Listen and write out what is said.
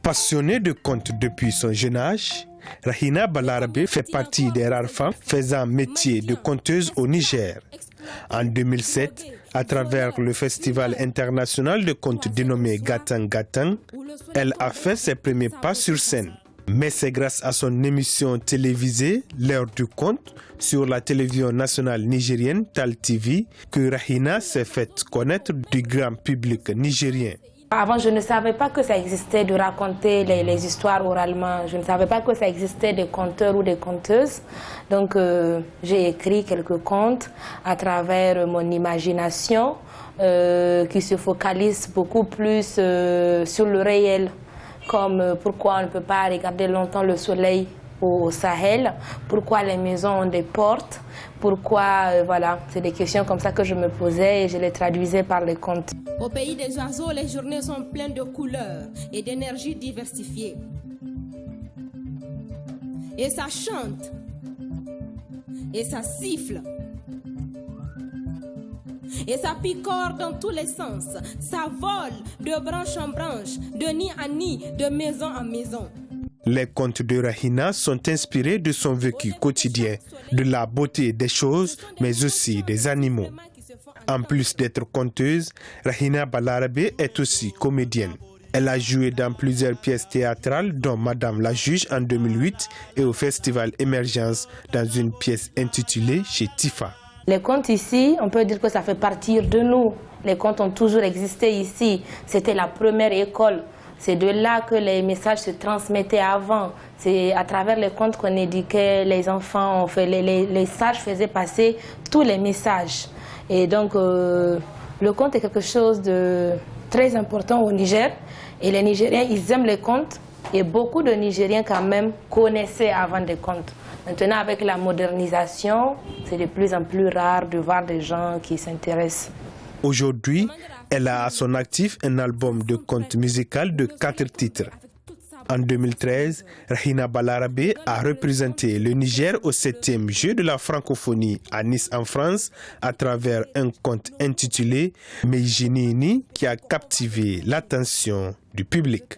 Passionnée de contes depuis son jeune âge, Rahina Balarabe fait partie des rares femmes faisant métier de conteuse au Niger. En 2007, à travers le Festival international de contes dénommé Gatang Gatang, elle a fait ses premiers pas sur scène. Mais c'est grâce à son émission télévisée, L'heure du conte, sur la télévision nationale nigérienne Tal TV, que Rahina s'est faite connaître du grand public nigérien. Avant, je ne savais pas que ça existait de raconter les histoires oralement. Je ne savais pas que ça existait des conteurs ou des conteuses. Donc, j'ai écrit quelques contes à travers mon imagination qui se focalise beaucoup plus sur le réel. Comme pourquoi on ne peut pas regarder longtemps le soleil au Sahel, pourquoi les maisons ont des portes, pourquoi, voilà, c'est des questions comme ça que je me posais et je les traduisais par les contes. Au pays des oiseaux, les journées sont pleines de couleurs et d'énergie diversifiée. Et ça chante, et ça siffle, et ça picore dans tous les sens. Ça vole de branche en branche, de nid en nid, de maison en maison. Les contes de Rahina sont inspirés de son vécu quotidien, de la beauté des choses, mais aussi des animaux. En plus d'être conteuse, Rahina Balarabe est aussi comédienne. Elle a joué dans plusieurs pièces théâtrales, dont Madame la Juge en 2008 et au Festival Émergence dans une pièce intitulée Chez Tifa. Les contes ici, on peut dire que ça fait partie de nous. Les contes ont toujours existé ici. C'était la première école. C'est de là que les messages se transmettaient avant. C'est à travers les contes qu'on éduquait les enfants. Les sages faisaient passer tous les messages. Et donc, le conte est quelque chose de très important au Niger. Et les Nigériens, ils aiment les contes. Et beaucoup de Nigériens, quand même, connaissaient avant des contes. Maintenant, avec la modernisation, c'est de plus en plus rare de voir des gens qui s'intéressent. Aujourd'hui, elle a à son actif un album de contes musicaux de 4 titres. En 2013, Rahina Balarabe a représenté le Niger au 7e jeu de la francophonie à Nice en France à travers un conte intitulé Meijinini qui a captivé l'attention du public.